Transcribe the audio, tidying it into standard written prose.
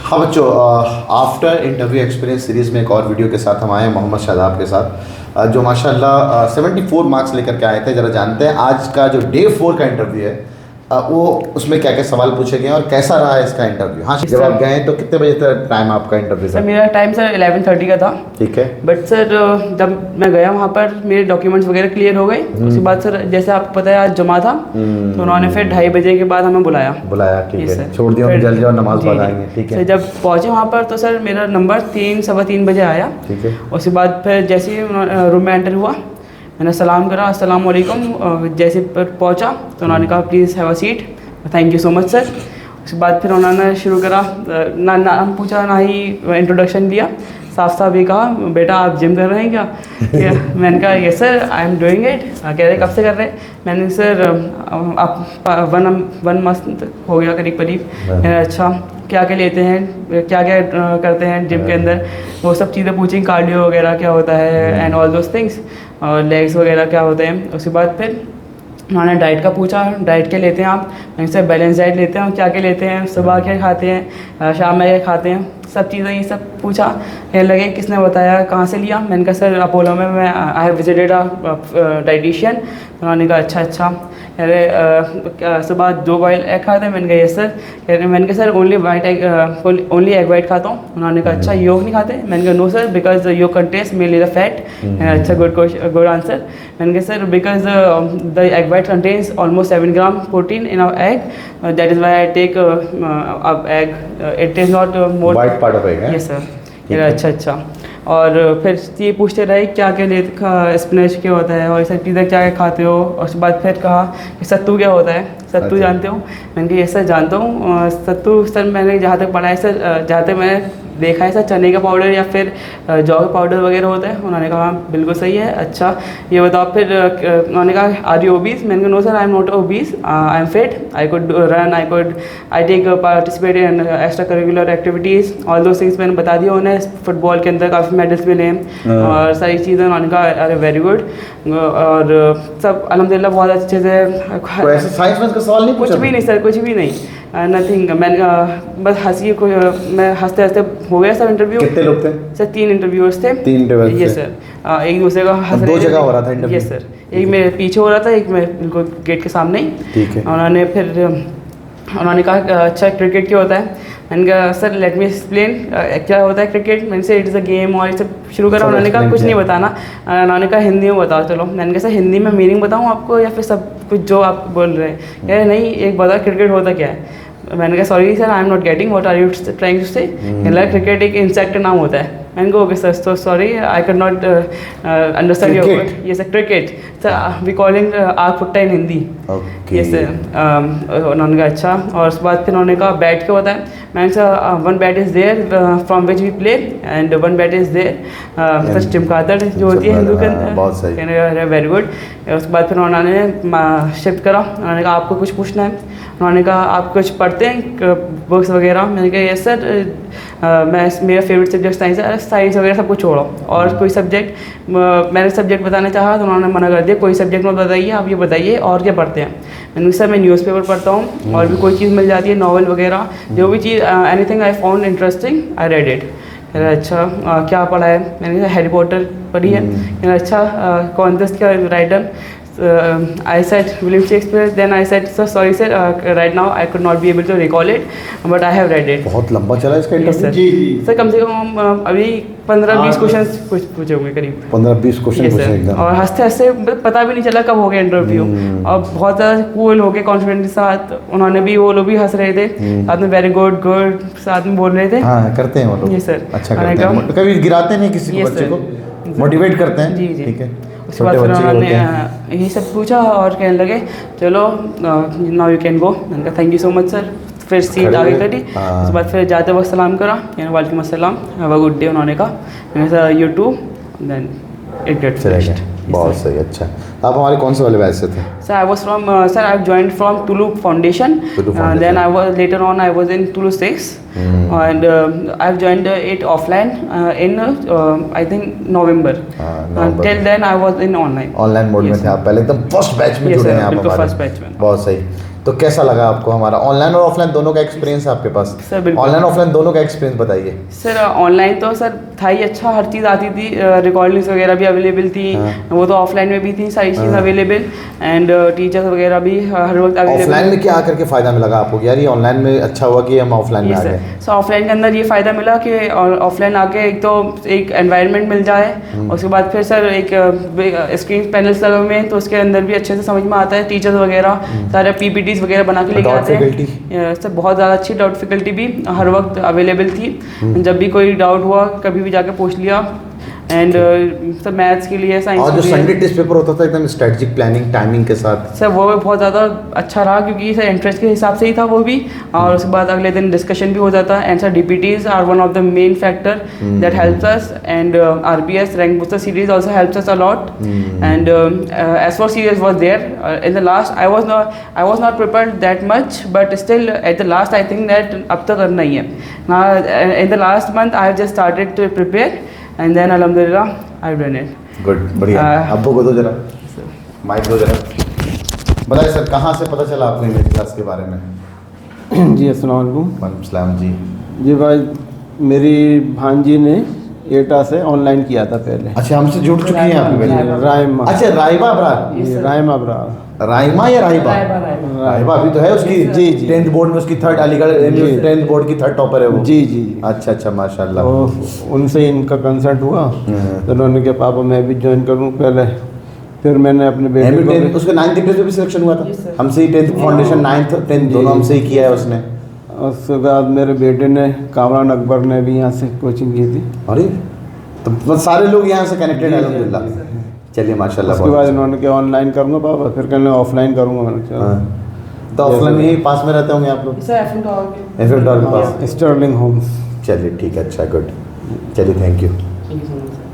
हाँ बच्चों, after interview experience series में एक और वीडियो के साथ हम आए हैं मोहम्मद शादाब के साथ, जो माशाल्लाह 74 मार्क्स लेकर के आए थे। ज़रा जानते हैं आज का जो डे 4 का इंटरव्यू है वो उसमें क्या क्या सवाल पूछे गए हैं और कैसा रहा है इसका इंटरव्यू। हाँ, जब आप गए तो कितने बजे तक टाइम आपका इंटरव्यू सर था? मेरा टाइम सर 11:30 का था। ठीक है। बट सर जब मैं गया वहाँ पर मेरे डॉक्यूमेंट्स वगैरह क्लियर हो गए। उसके बाद सर जैसे आपको पता है आज जुमा था, तो उन्होंने फिर 2:30 बजे के बाद हमें बुलाया। ठीक है, छोड़ दिया जल्दी और नमाज पढ़ आएंगे। ठीक है। जब पहुँचे वहाँ पर तो सर मेरा नंबर 3 3:15 बजे आया। ठीक है। उसके बाद फिर जैसे ही रूम में एंटर हुआ, मैंने सलाम करा, अस्सलाम वालेकुम। जैसे पर पहुँचा तो उन्होंने कहा please have a seat, thank you so much sir. उसके बाद फिर उन्होंने शुरू करा, ना नाम पूछा ना ही इंट्रोडक्शन दिया। साफ साफ ये कहा बेटा आप जिम कर रहे हैं क्या? मैंने कहा yes sir I am doing it. कह रहे कब से कर रहे हैं? मैंने सर आप वन मंथ हो गया करीब करीब। अच्छा क्या क्या लेते हैं, क्या क्या करते हैं जिम के अंदर, वो सब चीज़ें पूछी, कार्डियो वगैरह क्या होता है एंड ऑल दोज थिंग्स, और लेग्स वगैरह क्या होते हैं। उसके बाद फिर उन्होंने डाइट का पूछा, डाइट क्या लेते हैं आप? मैंने से बैलेंस डाइट लेते हैं। क्या क्या लेते हैं, सुबह क्या खाते हैं, शाम में क्या खाते हैं, सब चीज़ें ये सब पूछा। कहने लगे किसने बताया, कहाँ से लिया? मैंने कहा सर अपोलो में मैं I have visited a dietitian. उन्होंने कहा अच्छा। कह रहे सुबह 2 बॉयल एग खाते हैं? मैंने कहा यस सर। कह रहे मैंने कहा सर ओनली एग वाइट खाता हूँ। उन्होंने कहा अच्छा योग नहीं खाते? मैंने कहा no sir because yolk contains mainly the fat. अच्छा गुड आंसर। मैंने कहा sir because the egg white contains almost 7 gram protein in our egg, that is why I take egg, it is not more white part of egg है। Yes sir. अच्छा। और फिर ये पूछते रहे क्या क्या ले स्पिनच क्या होता है और ये सब चीज़ें क्या क्या खाते हो। और उसके बाद फिर कहा कि सत्तू क्या होता है, सत्तू जानते हो? मैंने कहा यस सर जानता हूँ। सत्तू सर मैंने जहाँ तक पढ़ा है सर, जहाँ तक मैंने देखा है सर, चने का पाउडर या फिर जौ का पाउडर वगैरह होता है। उन्होंने कहा बिल्कुल सही है। अच्छा ये बताओ फिर, उन्होंने कहा आर यू ओबीस? मैंने कहा no sir I am not obese, I am fit, I could run, I take participate in extracurricular activities, all those things मैंने बता दिया उन्हें। फुटबॉल के अंदर काफ़ी मेडल्स मिले हैं और सारी चीज़ें। उन्होंने कहा अरे वेरी गुड, और सब अल्हम्दुलिल्लाह बहुत अच्छे से। तो ऐसे साइंस में का सवाल नहीं पूछा? कुछ भी नहीं सर, कुछ भी नहीं, नथिंग। मैंने बस हंसी को, मैं हंसते हंसते हो गया सब इंटरव्यू। कितने लोग थे सर? 3 इंटरव्यूअर्स थे। 3 इंटरव्यू? Yes sir. एक दूसरे का हंस रहे 2 जगह हो रहा था इंटरव्यू? यस सर, एक मेरे पीछे हो रहा था, एक मेरे बिल्कुल गेट के सामने ही। ठीक है। उन्होंने कहा अच्छा क्रिकेट क्या होता है? मैंने कहा सर लेट मी एक्सप्लेन क्या होता है क्रिकेट। मैंने से इट इज़ अ गेम और ये सब शुरू करा। उन्होंने कहा कुछ नहीं बताना। उन्होंने कहा हिंदी में बताओ। चलो मैंने कहा सर हिंदी में मीनिंग बताऊँ आपको या फिर सब कुछ जो आप बोल रहे हैं? कह रहे नहीं एक बताओ क्रिकेट होता क्या है। मैंने कहा sorry sir I am not getting what are you trying to say. Cricket एक इंसेक्ट का नाम होता है। मैंने कहा ओके सर, तो sorry I can not understand your word. ये sir cricket sir we calling आग फुट्टा इन हिंदी। ये सर। उन्होंने कहा अच्छा। और उसके बाद फिर उन्होंने कहा बैट क्या होता है? मैंने कहा one bat is there from which we play and one bat is there sir चिमकादड़ जो होती है हिंदू के अंदर। बहुत सही, वेरी गुड। उसके बाद फिर उन्होंने शिफ्ट करा। उन्होंने कहा आपको कुछ पूछना है? उन्होंने कहा आप कुछ पढ़ते हैं बुक्स वगैरह? मैंने कहा यस सर, मैं मेरा फेवरेट सब्जेक्ट साइंस है। साइंस वगैरह सब कुछ छोड़ो और कोई सब्जेक्ट, मैंने सब्जेक्ट बताना चाहा तो उन्होंने मना कर दिया, कोई सब्जेक्ट मत बताइए, आप ये बताइए और क्या पढ़ते हैं। मैंने कहा सर मैं न्यूज़पेपर पढ़ता हूँ और भी कोई चीज़ मिल जाती है, नॉवल वगैरह, जो भी चीज़ anything I found interesting I read it. अच्छा क्या पढ़ा है? मैंने कहा हैरी पॉटर पढ़ी है। अच्छा कौन था इसका writer? I said William Shakespeare. Then I said sir sorry sir, right now I could not be able to recall it, but I have read it. बहुत लंबा चला इसका इंटरव्यू? जी सर, कम से कम अभी 15-20 क्वेश्चंस पूछे होंगे करीब। 15-20 क्वेश्चन पूछे एकदम। और हंसते हंसते पता भी नहीं चला कब हो गया इंटरव्यू। और बहुत ज़्यादा कूल हो गए, कॉन्फिडेंट के साथ। उन्होंने भी, वो लोग भी हंस रहे थे साथ में, वेरी गुड गुड साथ में बोल रहे थे। हाँ करते हैं वो लोग। जी सर। अच्छा करते हैं, कभी गिराते नहीं किसी को, बच्चे को मोटिवेट करते हैं। जी ठीक है। उसके बाद फिर उन्होंने यही सब पूछा और कहने लगे चलो नाउ यू कैन गो। मैंने कहा thank you so much sir. फिर सीट आगे करी। उसके बाद फिर जाते वक्त सलाम करा, वालेकुम अस्सलाम, हैव अ गुड डे। उन्होंने कहा मैंने कहा you too, then it get finished. बहुत सही। अच्छा आप हमारे कौन से वाले बैच से थे? Sir I was from sir I joined from Tulu foundation, then I was later on I was in Tulu 6 and I have joined it offline in I think November. Till then I was in online. Online mode में थे आप पहले, एकदम first batch में जुड़े हैं आप हमारे। फर्स्ट बैच में। बहुत सही। तो कैसा लगा आपको हमारा ऑनलाइन और ऑफलाइन दोनों का एक्सपीरियंस है आपके पास? सर बिल्कुल। ऑनलाइन ऑफलाइन दोनों का एक्सपीरियंस बताइए। सर ऑनलाइन तो सर था ही अच्छा, हर चीज़ आती थी, रिकॉर्डिंग्स वगैरह भी अवेलेबल थी। हाँ। वो तो ऑफलाइन में भी थी सारी चीज़ अवेलेबल, एंड टीचर्स वगैरह भी हर वक्त ऑफलाइन अवेलेबल। में क्या आकर के फ़ायदा मिला आपको कि यार ये ऑनलाइन में अच्छा हुआ कि हम ऑफलाइन में आ गए? सर ऑफलाइन के अंदर ये फ़ायदा मिला कि ऑफलाइन आके एक तो एक एनवायरनमेंट मिल जाए, उसके बाद फिर सर एक स्क्रीन पैनल्स लगे हुए हैं तो उसके अंदर भी अच्छे से समझ में आता है, टीचर्स वगैरह सारे PPTs वगैरह बना के लेके आते हैं। सर बहुत ज़्यादा अच्छी डाउट फैकल्टी भी हर वक्त अवेलेबल थी, जब भी कोई डाउट हुआ कभी भी जाके पूछ लिया। एंड सर मैथ्स के लिए, साइंस और जो के लिए संडे टेस्ट पेपर होता था एकदम स्ट्रेटजिक प्लानिंग टाइमिंग के साथ, सर वो भी बहुत ज़्यादा अच्छा रहा, क्योंकि सर इंटरेस्ट के हिसाब से ही था वो भी, और उसके बाद अगले दिन डिस्कशन भी हो जाता है। And sir DPTs are one of the main factor that helps us, and RBS rank booster series also helps us a lot. And S4 series was there in the last, I was not prepared that much, but still at the last I think that अब तक करना ही है ना। In the last month I have just started to prepare and then अल्हम्दुलिल्लाह I have done it. Good, बढ़िया। अब्बू को दो जरा माइक दो जरा। बताइए सर, कहाँ से पता चला आपको इमेज क्लास के बारे में? जी अस्सलाम वालेकुम। वालेकुम सलाम जी। जी भाई, मेरी भांजी ने एटा से ऑनलाइन किया था पहले। अच्छा, हमसे जुड़ चुकी हैं आपकी बेटी? राइमा। अच्छा, राइमा अबरार। जी, राइमा अबरार। राइमा या राइबा? राइबा अभी तो है उसकी, जी, जी। 10th बोर्ड में उसकी थर्ड, अलीगढ़ 10th बोर्ड की थर्ड टॉपर है वो। जी जी। अच्छा अच्छा, माशाल्लाह। तो उनसे इनका कंसल्ट हुआ, तो उन्होंने कहा पापा मैं भी ज्वाइन करूँ पहले। फिर मैंने अपने बेटे को, उसके 9th ग्रेड में भी सिलेक्शन हुआ था हमसे ही, 10th फाउंडेशन 9th 10th दोनों हमसे ही किया है उसने। उसके बाद मेरे बेटे ने, कामरान अकबर ने भी यहाँ से कोचिंग की थी। अरे तो बस सारे लोग यहाँ से कनेक्टेड है अल्हम्दुलिल्लाह। चलिए माशाल्लाह। उसके बाद इन्होंने कहा ऑनलाइन करूँगा पापा, फिर कहने ऑफलाइन करूँगा। मैंने कहा हाँ। तो ऑफलाइन यही पास में रहते होंगे आप लोग? सर एफएम टावर के पास। Stirling Holmes. चलिए ठीक है, अच्छा गुड। चलिए thank you. Thank you so much.